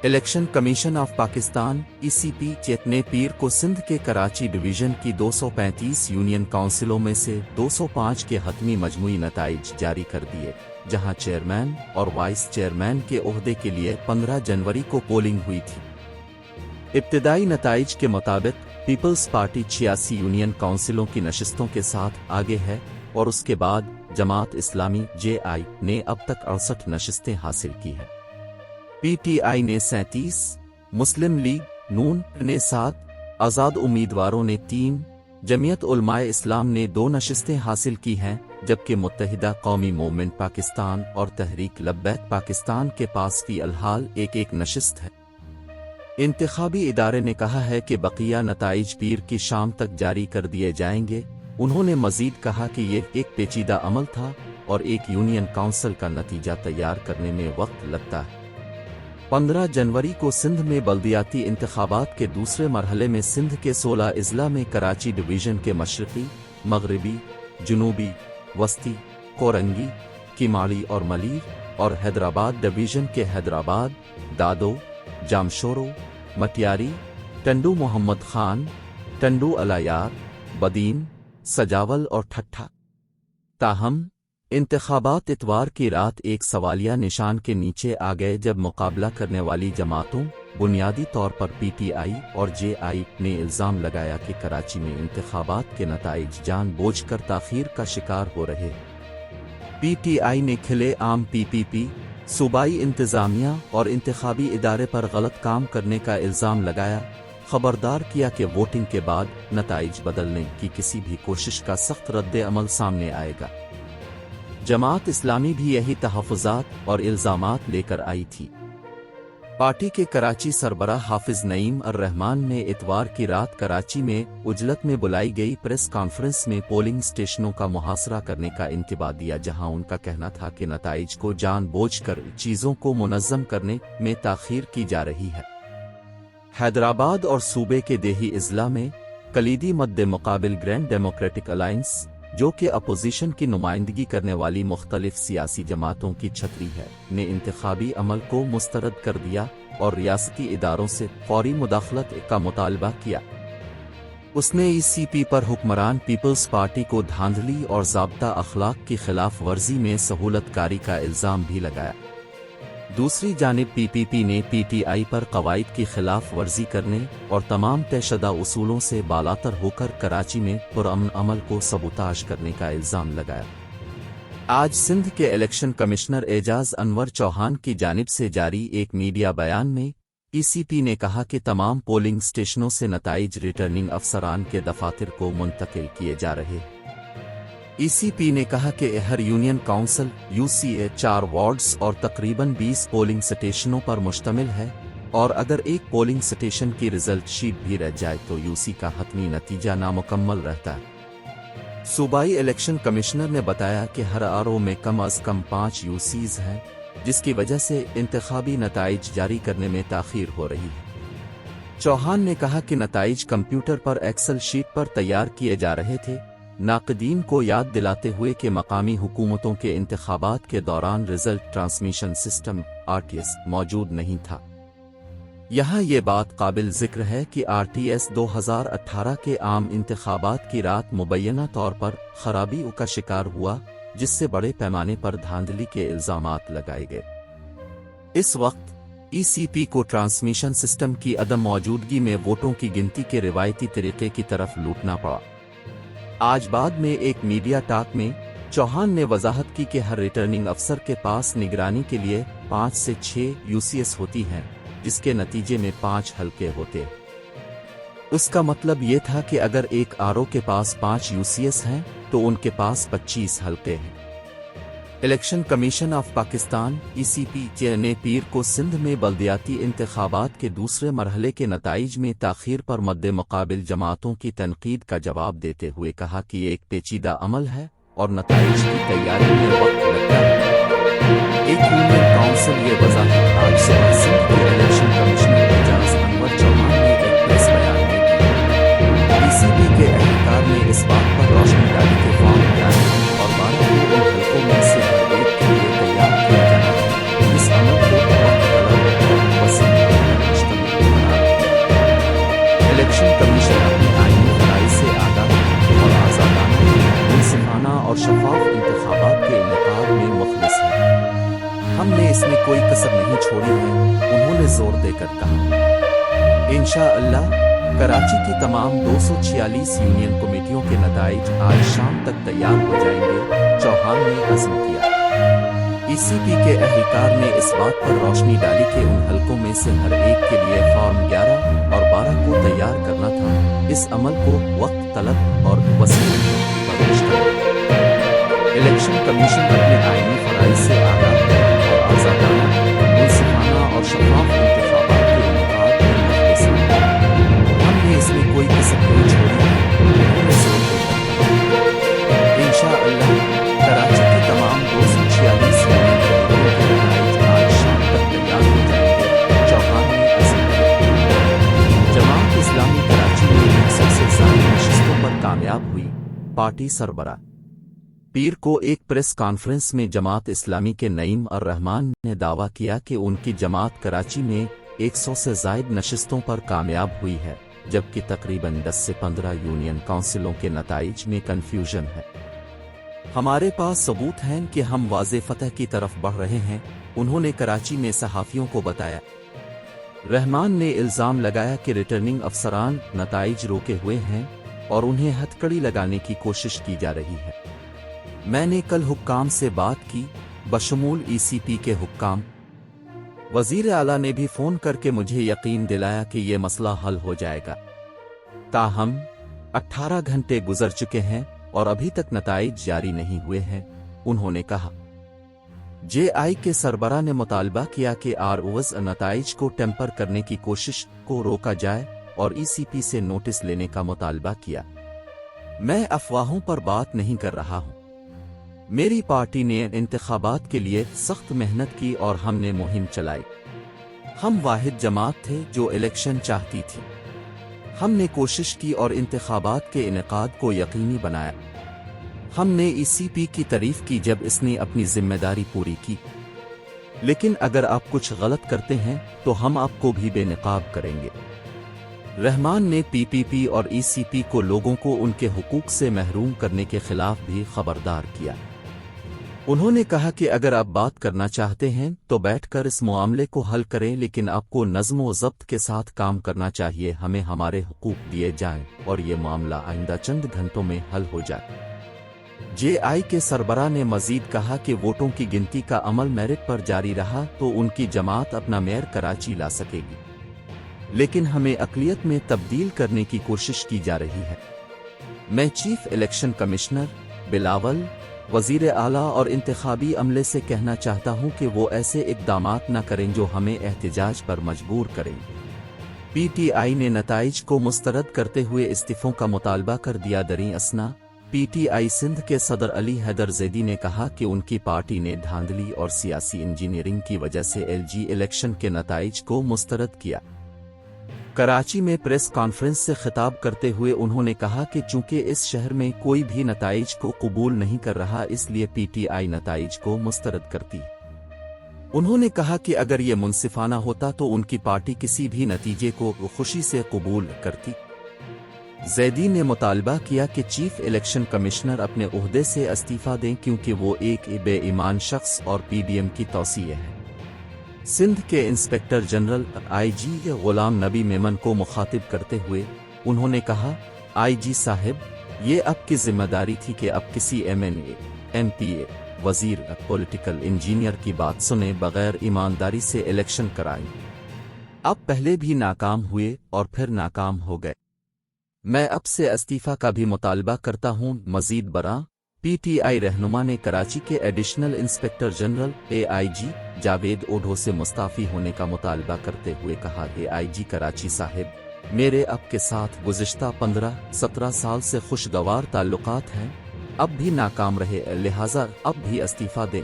Election commission of Pakistan (ECP) ने पीर को सिंध के कराची डिवीजन की 235 यूनियन काउंसिलों में से 205 के हतमी मजमूई नताइज जारी कर दिए, जहां चेयरमैन और वाइस चेयरमैन के ओहदे के लिए 15 जनवरी को पोलिंग हुई थी। इब्तिदाई नताइज के मुताबिक पीपल्स पार्टी 86 यूनियन काउंसिलों की नशिस्तों के साथ आगे है और उसके बाद जमात इस्लामी (JI) ने अब तक 68 नशिस्तें हासिल की हैं। PTI ने 37, मुस्लिम लीग नून ने 7, आज़ाद उम्मीदवारों ने 3, जमीयत उलमाए इस्लाम ने 2 नशिस्तें हासिल की हैं, जबकि मुत्तहिदा कौमी मूवमेंट पाकिस्तान और तहरीक लब्बैक पाकिस्तान के पास फी अलहाल एक नशिस्त है। इंतखाबी इदारे ने कहा है कि बकिया नताइज पीर की शाम तक जारी कर दिए जाएंगे। उन्होंने मजीद कहा कि ये एक पेचीदा अमल था और एक यूनियन काउंसिल का नतीजा तैयार करने में वक्त लगता है। 15 जनवरी को सिंध में बल्दियाती इंतखाबात के दूसरे मरहले में सिंध के 16 अजला में कराची डिवीजन के मशरकी, मगरबी, जुनूबी, वस्ती, कोरंगी, किमाड़ी और मलीर और हैदराबाद डिवीजन के हैदराबाद, दादो, जामशोरो, मटियारी, टंडू मोहम्मद खान, टंडू अलायार, बदीन, सजावल और ठट्ठा। ताहम इंतखाबात इतवार की रात एक सवालिया निशान के नीचे आ गए जब मुकाबला करने वाली जमातों, बुनियादी तौर पर PTI और JI, ने इल्ज़ाम लगाया कि कराची में इंतखाबात के नताइज जानबूझकर ताख़ीर का शिकार हो रहे। PTI ने खिले आम PPP, सूबाई इंतज़ामिया और इंतखाबी इदारे पर गलत काम करने का इल्ज़ाम लगाया, खबरदार किया कि वोटिंग के बाद नताइज बदलने की किसी भी कोशिश का सख्त रद्द अमल सामने आएगा। जमात इस्लामी भी यही तहफ़्फ़ुज़ात और इल्ज़ामात लेकर आई थी। पार्टी के कराची सरबराह हाफिज नईम अर-रहमान ने इतवार की रात कराची में उजलत में बुलाई गई प्रेस कॉन्फ्रेंस में पोलिंग स्टेशनों का मुहासरा करने का इंतबा दिया, जहां उनका कहना था कि नताइज को जानबूझकर चीज़ों को मुनज़्ज़म करने में ताख़ीर की जा रही है। हैदराबाद और सूबे के देही अजला में कलीदी मद्दे मुकाबिल ग्रैंड डेमोक्रेटिक अलायंस, जो कि अपोजिशन की नुमाइंदगी करने वाली मुख्तलिफ सियासी जमातों की छतरी है, ने इंतखाबी अमल को मुस्तरद कर दिया और रियासती इदारों से फौरी मुदाखलत का मुतालबा किया। उसने ECP पर हुक्मरान पीपल्स पार्टी को धांधली और ज़ाब्ता अखलाक की खिलाफ वर्जी में सहूलतकारी का इल्ज़ाम भी लगाया। दूसरी जानिब PPP ने PTI पर कवायद की खिलाफ वर्जी करने और तमाम तयशुदा उसूलों से बालातर होकर कराची में पुरअमन अमल को सबूताज करने का इल्ज़ाम लगाया। आज सिंध के इलेक्शन कमिश्नर एजाज अनवर चौहान की जानिब से जारी एक मीडिया बयान में ECP ने कहा कि तमाम पोलिंग स्टेशनों से नताइज रिटर्निंग अफसरान के दफातर को मुंतकिल किए जा रहे हैं। ECP ने कहा कि हर यूनियन काउंसिल UCA 4 वार्ड्स और तकरीबन 20 पोलिंग स्टेशनों पर मुश्तमिल है और अगर एक पोलिंग स्टेशन की रिजल्ट शीट भी रह जाए तो UC का हतमी नतीजा नामुकम्मल रहता है। सूबाई इलेक्शन कमिश्नर ने बताया कि हर RO में कम अज़ कम 5 UCs हैं, जिसकी वजह से इंतखाबी नताइज जारी करने में ताख़ीर हो रही है। चौहान ने कहा कि नताइज कंप्यूटर पर एक्सेल शीट पर तैयार किए जा रहे थे, नाक़दीन को याद दिलाते हुए कि मकामी हुकूमतों के इंतखाबात के दौरान रिजल्ट ट्रांसमिशन सिस्टम RTS मौजूद नहीं था। यहाँ ये बात काबिल ज़िक्र है कि RTS 2018 के आम इंतखाबात की रात मुबैना तौर पर खराबी का शिकार हुआ, जिससे बड़े पैमाने पर धांधली के इल्ज़ामात लगाए गए। इस वक्त ECP को ट्रांसमिशन सिस्टम की अदम मौजूदगी में वोटों की गिनती के रिवायती तरीके की तरफ लूटना पड़ा। आज बाद में एक मीडिया टॉक में चौहान ने वजाहत की कि हर रिटर्निंग अफसर के पास निगरानी के लिए 5 से 6 UCS होती हैं, जिसके नतीजे में 5 हलके होते हैं। उसका मतलब ये था कि अगर एक RO के पास 5 UCS हैं तो उनके पास 25 हलके हैं। Election commission of Pakistan (ECP) ने पीर को सिंध में बल्दियाती इंतखाबात के दूसरे मरहले के नताइज में ताख़ीर पर मद्दे मुकाबिल जमातों की तनकीद का जवाब देते हुए कहा कि ये एक पेचीदा अमल है और नताइज की तैयारी में वक्त लगता है। एक यूनियन काउंसिल ये वज़ाहत आज सुबह सिंध के इलेक्शन कमिश्नर एजाज अनवर चौहान ने एक प्रेस बयान में की। ECP के एहलकार ने इस बात पर रोशनी डाली कि फॉर्म तैयार और 12 हलकों में से हर एक के लिए तैयार किया जाना है। इस अमल को बहुत अलग और पसंद और शफाफ इंतखाबात के इनेकाद में मुखलिस हैं। हमने इसमें कोई कसर नहीं छोड़ी है, उन्होंने जोर देकर कहा। इंशाअल्लाह कराची की तमाम 246 यूनियन कमेटियों के नताइज आज शाम तक तैयार हो जाएंगे, चौहान ने अज़्म किया। ईसीपी के अहलकार ने इस बात पर रोशनी डाली कि उन हलकों में से हर एक के लिए फॉर्म 11 और 12 को तैयार करना था। इस अमल को वक्त तलब और वसीले पर मुश्तमिल। इलेक्शन कमीशन अपने आईनी फराइज से आगाह और आज़ादाना, मुंसिफाना और शफाफ इंतखाबात के इनेकाद में मुखलिस है। हमने इसमें कोई कसर नहीं छोड़ी है, उन्होंने जोर देकर। इंशाअल्लाह कराची की तमाम 246 यूनियन कमेटियों के नताइज आज शाम तक तैयार हो जाएंगे, चौहान ने अज़्म किया। जमात इस्लामी कराची में 100 से ज़ायद नशिस्तों पर कामयाब हुई, पार्टी सरबराह। पीर को एक प्रेस कॉन्फ्रेंस में जमात इस्लामी के नईम और रहमान ने दावा किया कि उनकी जमात कराची में 100 से ज़ायद नशिस्तों पर कामयाब हुई है, जबकि तकरीबन 10 से 15 यूनियन काउंसिलों के नताइज में कन्फ्यूजन है। हमारे पास सबूत हैं कि हम वाज़े फतह की तरफ बढ़ रहे हैं, उन्होंने कराची में सहाफ़ियों को बताया। रहमान ने इल्ज़ाम लगाया कि रिटर्निंग अफसरान नताइज रोके हुए हैं और उन्हें हथकड़ी लगाने की कोशिश की जा रही है। मैंने कल हुक्काम से बात की, बशमूल ईसीपी के हुक्काम। वज़ीर आला ने भी फ़ोन करके मुझे यकीन दिलाया कि ये मसला हल हो जाएगा। ताहम 18 घंटे गुजर चुके हैं और अभी तक नताइज जारी नहीं हुए हैं, उन्होंने कहा। जेआई के सरबराह ने मुतालबा किया कि आरओज़ नताइज को टेम्पर करने की कोशिश को रोका जाए और ईसीपी से नोटिस लेने का मुतालबा किया। मैं अफवाहों पर बात नहीं कर रहा हूं। मेरी पार्टी ने इंतखाबात के लिए सख्त मेहनत की और हमने मुहिम चलाई। हम वाहिद जमात थे जो इलेक्शन चाहती थी। हमने कोशिश की और इंतखाबात के इनेकाद को यकीनी बनाया। हमने ईसीपी की तारीफ की जब इसने अपनी जिम्मेदारी पूरी की। लेकिन अगर आप कुछ गलत करते हैं तो हम आपको भी बेनकाब करेंगे। रहमान ने पीपीपी और ईसीपी को लोगों को उनके हुकूक से महरूम करने के खिलाफ भी खबरदार किया। उन्होंने कहा कि अगर आप बात करना चाहते हैं तो बैठकर इस मामले को हल करें, लेकिन आपको नज़्म व ज़ब्त के साथ काम करना चाहिए। हमें हमारे हुकूक दिए जाएं और ये मामला आइंदा चंद घंटों में हल हो जाए। जेआई के सरबराह ने मजीद कहा कि वोटों की गिनती का अमल मेरिट पर जारी रहा तो उनकी जमात अपना मेयर कराची ला सकेगी, लेकिन हमें अक़लियत में तब्दील करने की कोशिश की जा रही है। मैं चीफ इलेक्शन कमिश्नर बिलावल, वज़ीर आला और इंतखाबी अमले से कहना चाहता हूं कि वो ऐसे इक़दामात न करें जो हमें एहतिजाज पर मजबूर करें। पीटीआई ने नताइज को मुस्तरद करते हुए इस्तीफ़ों का मुतालबा कर दिया। दरी असना पीटीआई सिंध के सदर अली हैदर ज़ैदी ने कहा कि उनकी पार्टी ने धांधली और सियासी इंजीनियरिंग की वजह से एलजी इलेक्शन के नताइज को मुस्तरद किया। कराची में प्रेस कॉन्फ्रेंस से खिताब करते हुए उन्होंने कहा कि चूंकि इस शहर में कोई भी नताइज को कबूल नहीं कर रहा, इसलिए पीटीआई नताइज को मुस्तरद करती। उन्होंने कहा कि अगर ये मुनसिफाना होता तो उनकी पार्टी किसी भी नतीजे को खुशी से कबूल करती। ज़ैदी ने मुतालबा किया कि चीफ इलेक्शन कमिश्नर अपने ओहदे से इस्तीफा दें क्योंकि वो एक बेईमान शख्स और पीडीएम की तौसीए है। सिंध के inspector general IG Ghulam Nabi Memon को मुखातिब करते हुए उन्होंने कहा, आईजी साहब, ये आपकी जिम्मेदारी थी कि अब किसी एमएनए, एमपीए, वजीर, पॉलिटिकल इंजीनियर की बात सुने बगैर ईमानदारी से इलेक्शन कराएं। आप पहले भी नाकाम हुए और फिर नाकाम हो गए। मैं अब से इस्तीफा का भी मुतालबा करता हूं। मजीद बरा पीटीआई रहनुमा ने कराची के additional inspector general AIG Javed Odho से मुस्ताफ़ी होने का मुतालबा करते हुए कहा, एआईजी कराची साहिब, मेरे आपके साथ गुज़िश्ता 15-17 साल से खुशगवार ताल्लुकात हैं, अब भी नाकाम रहे, लिहाजा अब भी इस्तीफा दें।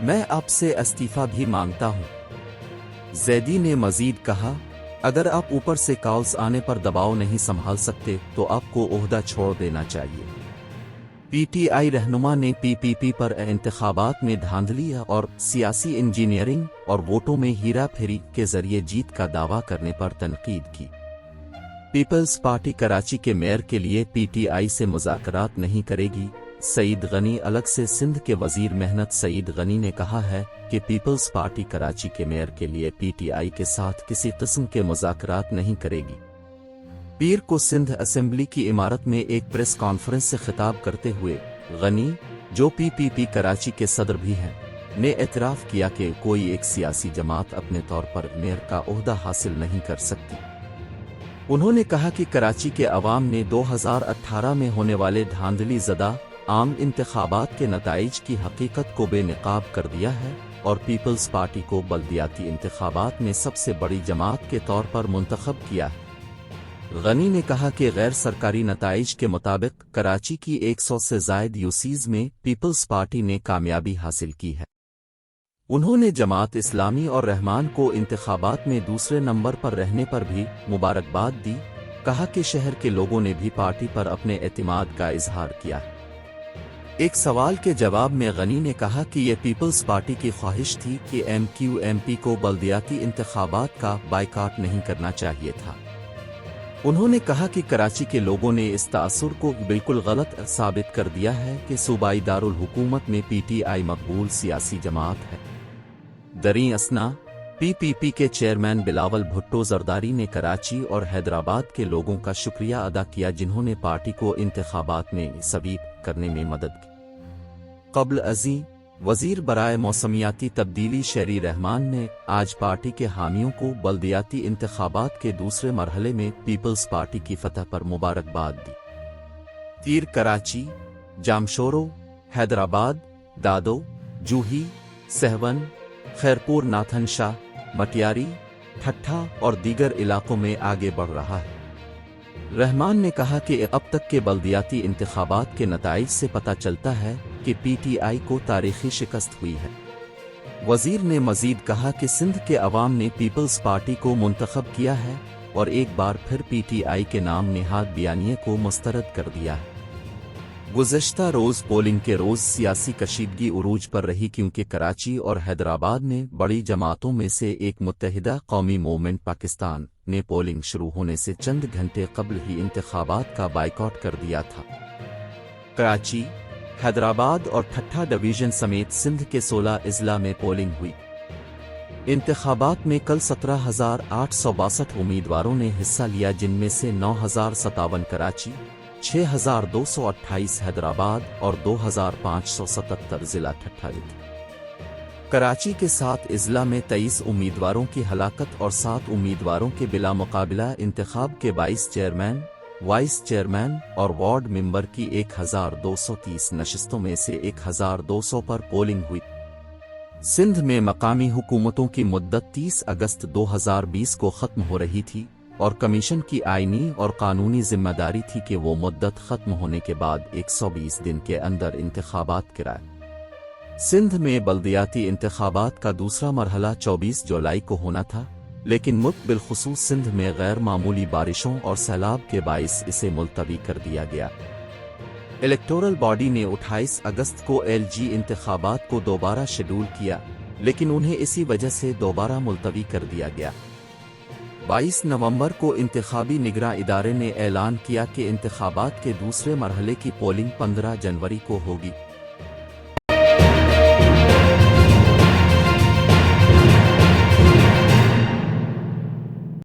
मैं आपसे इस्तीफा भी मांगता हूं। ज़ैदी ने मजीद कहा, अगर आप ऊपर से कॉल्स आने पर दबाव नहीं संभाल सकते तो आपको ओहदा छोड़ देना चाहिए। पीटीआई रहनुमा ने पीपीपी पर इंतखाबात में धांधली और सियासी इंजीनियरिंग और वोटों में हीरा फेरी के जरिए जीत का दावा करने पर तनकीद की। पीपल्स पार्टी कराची के मेयर के लिए पीटीआई से मुज़ाकरात नहीं करेगी, سعید غنی الگ سے سندھ کے وزیر محنت سعید غنی نے کہا ہے کہ پیپلز پارٹی کراچی کے میئر کے لیے پی ٹی آئی کے ساتھ کسی قسم کے مذاکرات نہیں کرے گی۔ پیر کو سندھ اسمبلی کی عمارت میں ایک پریس کانفرنس سے خطاب کرتے ہوئے غنی، جو پی کراچی کے صدر بھی ہیں، نے اعتراف کیا کہ کوئی ایک سیاسی جماعت اپنے طور پر میئر کا عہدہ حاصل نہیں کر سکتی۔ انہوں نے کہا کہ کراچی کے عوام نے 2018 میں ہونے والے دھاندلی زدہ عام انتخابات کے نتائج کی حقیقت کو بے نقاب کر دیا ہے اور پیپلز پارٹی کو بلدیاتی انتخابات میں سب سے بڑی جماعت کے طور پر منتخب کیا ہے۔ غنی نے کہا کہ غیر سرکاری نتائج کے مطابق کراچی کی 100 سے زائد یوسیز میں پیپلز پارٹی نے کامیابی حاصل کی ہے۔ انہوں نے جماعت اسلامی اور رحمان کو انتخابات میں دوسرے نمبر پر رہنے پر بھی مبارکباد دی، کہا کہ شہر کے لوگوں نے بھی پارٹی پر اپنے اعتماد کا اظہار کیا ہے۔ ایک سوال کے جواب میں غنی نے کہا کہ یہ پیپلز پارٹی کی خواہش تھی کہ MQMP کو بلدیاتی انتخابات کا بائیکاٹ نہیں کرنا چاہیے تھا۔ انہوں نے کہا کہ کراچی کے لوگوں نے اس تاثر کو بالکل غلط ثابت کر دیا ہے کہ صوبائی دارالحکومت میں PTI مقبول سیاسی جماعت ہے۔ دریں اثنا PPP کے چیئرمین بلاول بھٹو زرداری نے کراچی اور حیدرآباد کے لوگوں کا شکریہ ادا کیا جنہوں نے پارٹی کو انتخابات میں سویپ کرنے میں مدد کی۔ قبل ازیں وزیر برائے موسمیاتی تبدیلی شہری رحمان نے آج پارٹی کے حامیوں کو بلدیاتی انتخابات کے دوسرے مرحلے میں پیپلز پارٹی کی فتح پر مبارکباد دی۔ تیر کراچی، جامشورو، حیدرآباد، دادو، جوہی، سہون، خیرپور ناتھن شاہ، مٹیاری، ٹھٹھا اور دیگر علاقوں میں آگے بڑھ رہا ہے۔ رحمان نے کہا کہ اب تک کے بلدیاتی انتخابات کے نتائج سے پتہ چلتا ہے کہ PTI کو تاریخی شکست ہوئی ہے۔ وزیر نے مزید کہا کہ سندھ کے عوام نے پیپلز پارٹی کو منتخب کیا ہے اور ایک بار پھر PTI کے نام نہاد بیانیے کو مسترد کر دیا ہے۔ گزشتہ روز پولنگ کے روز سیاسی کشیدگی عروج پر رہی کیونکہ کراچی اور حیدرآباد میں بڑی جماعتوں میں سے ایک متحدہ قومی موومنٹ پاکستان نے پولنگ شروع ہونے سے چند گھنٹے قبل ہی انتخابات کا بائیکاٹ کر دیا تھا۔ کراچی، حیدرآباد اور ٹھٹھا ڈویژن سمیت سندھ کے 16 اضلاع میں پولنگ ہوئی۔ انتخابات میں کل 17,862 امیدواروں نے حصہ لیا جن میں سے 9,057 کراچی، 6,228 حیدرآباد اور 2,577 ضلع ٹھٹھا تھے۔ کراچی کے 7 اضلاع میں 23 امیدواروں کی ہلاکت اور 7 امیدواروں کے بلا مقابلہ انتخاب کے 22 چیئرمین، وائس چیئرمین اور وارڈ ممبر کی 1,230 نشستوں میں سے 1,200 پر پولنگ ہوئی۔ سندھ میں مقامی حکومتوں کی مدت 30 اگست 2020 کو ختم ہو رہی تھی اور کمیشن کی آئینی اور قانونی ذمہ داری تھی کہ وہ مدت ختم ہونے کے بعد 120 دن کے اندر انتخابات کرائے۔ سندھ میں بلدیاتی انتخابات کا دوسرا مرحلہ 24 جولائی کو ہونا تھا، لیکن ملک بالخصوص سندھ میں غیر معمولی بارشوں اور سیلاب کے باعث اسے ملتوی کر دیا گیا۔ الیکٹورل باڈی نے 28 اگست کو LG انتخابات کو دوبارہ شیڈول کیا، لیکن انہیں اسی وجہ سے دوبارہ ملتوی کر دیا گیا۔ 22 نومبر کو انتخابی نگراں ادارے نے اعلان کیا کہ انتخابات کے دوسرے مرحلے کی پولنگ 15 جنوری کو ہوگی۔